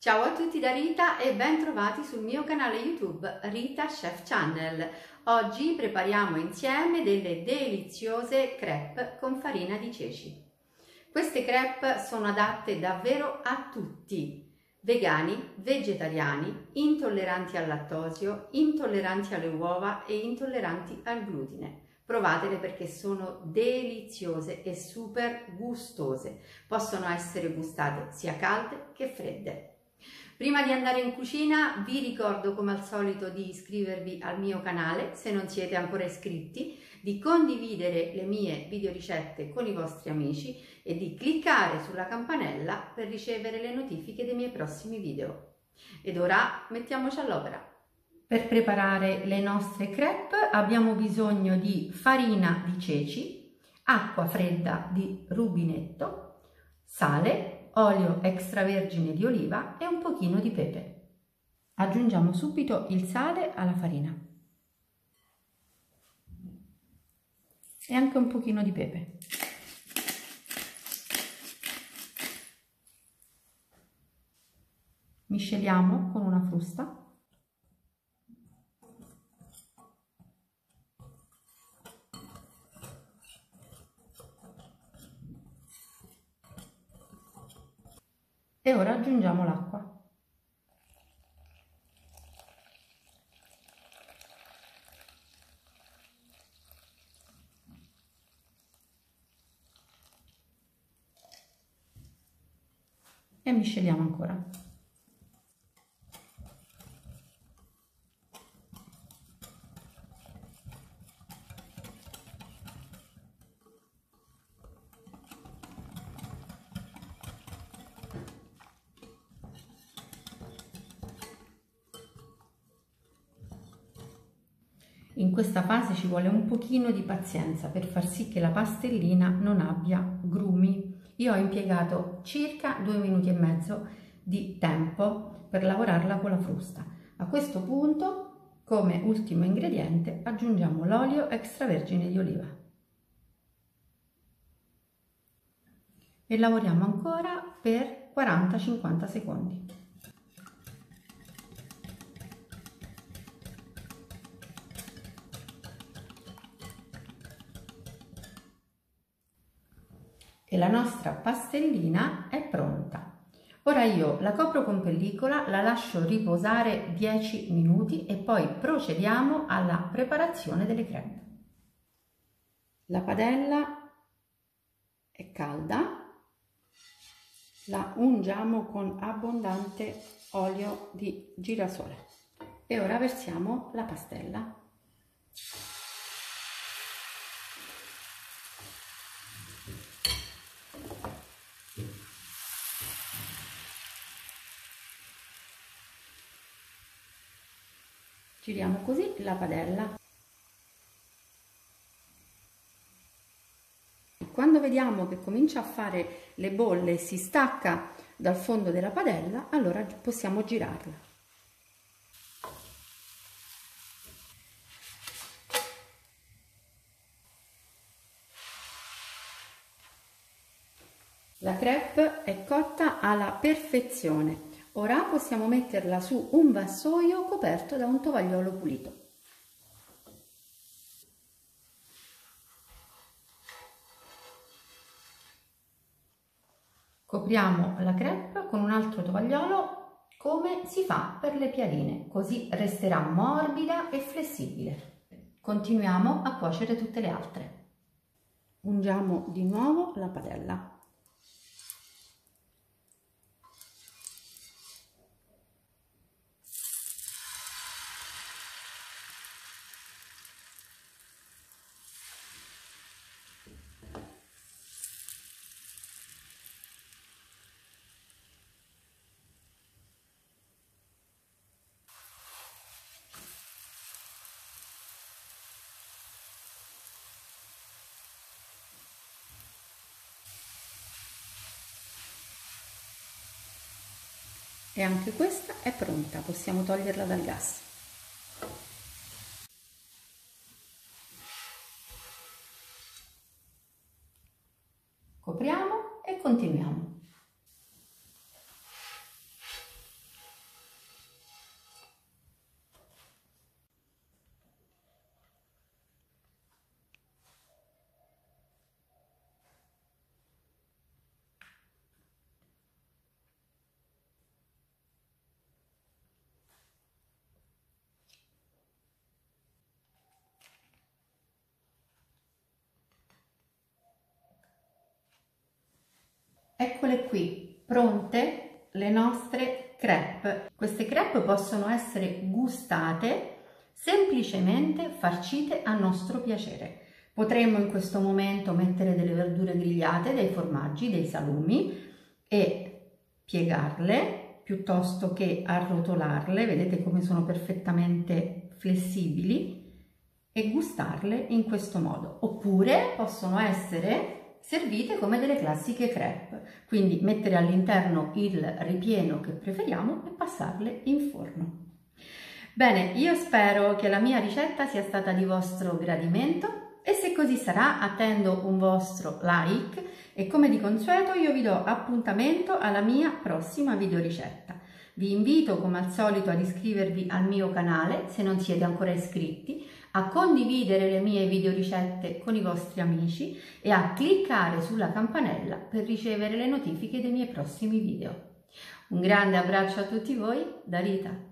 Ciao a tutti da Rita e ben trovati sul mio canale YouTube Rita Chef Channel. Oggi prepariamo insieme delle deliziose crêpe con farina di ceci. Queste crêpe sono adatte davvero a tutti, vegani, vegetariani, intolleranti al lattosio, intolleranti alle uova e intolleranti al glutine. Provatele perché sono deliziose e super gustose. Possono essere gustate sia calde che fredde. Prima di andare in cucina vi ricordo come al solito di iscrivervi al mio canale se non siete ancora iscritti, di condividere le mie videoricette con i vostri amici e di cliccare sulla campanella per ricevere le notifiche dei miei prossimi video. Ed ora mettiamoci all'opera. Per preparare le nostre crêpe abbiamo bisogno di farina di ceci, acqua fredda di rubinetto, sale, olio extravergine di oliva e un pochino di pepe. Aggiungiamo subito il sale alla farina e anche un pochino di pepe. Misceliamo con una frusta. E ora aggiungiamo l'acqua. E misceliamo ancora. In questa fase ci vuole un pochino di pazienza per far sì che la pastellina non abbia grumi. Io ho impiegato circa 2 minuti e mezzo di tempo per lavorarla con la frusta. A questo punto, come ultimo ingrediente, aggiungiamo l'olio extravergine di oliva. E lavoriamo ancora per 40-50 secondi. E la nostra pastellina è pronta. Ora io la copro con pellicola, la lascio riposare 10 minuti e poi procediamo alla preparazione delle crêpe. La padella è calda, la ungiamo con abbondante olio di girasole e ora versiamo la pastella. Giriamo così la padella. Quando vediamo che comincia a fare le bolle e si stacca dal fondo della padella, allora possiamo girarla. La crêpe è cotta alla perfezione. Ora possiamo metterla su un vassoio coperto da un tovagliolo pulito. Copriamo la crêpe con un altro tovagliolo come si fa per le piadine, così resterà morbida e flessibile. Continuiamo a cuocere tutte le altre. Ungiamo di nuovo la padella. E anche questa è pronta, possiamo toglierla dal gas. Copriamo e continuiamo. Eccole qui, pronte le nostre crepe. Queste crepe possono essere gustate semplicemente farcite a nostro piacere. Potremmo in questo momento mettere delle verdure grigliate, dei formaggi, dei salumi e piegarle piuttosto che arrotolarle. Vedete come sono perfettamente flessibili, e gustarle in questo modo. Oppure possono essere servite come delle classiche crepe, quindi mettere all'interno il ripieno che preferiamo e passarle in forno. Bene, io spero che la mia ricetta sia stata di vostro gradimento e se così sarà attendo un vostro like e come di consueto io vi do appuntamento alla mia prossima videoricetta. Vi invito come al solito ad iscrivervi al mio canale se non siete ancora iscritti, a condividere le mie videoricette con i vostri amici e a cliccare sulla campanella per ricevere le notifiche dei miei prossimi video. Un grande abbraccio a tutti voi da Rita.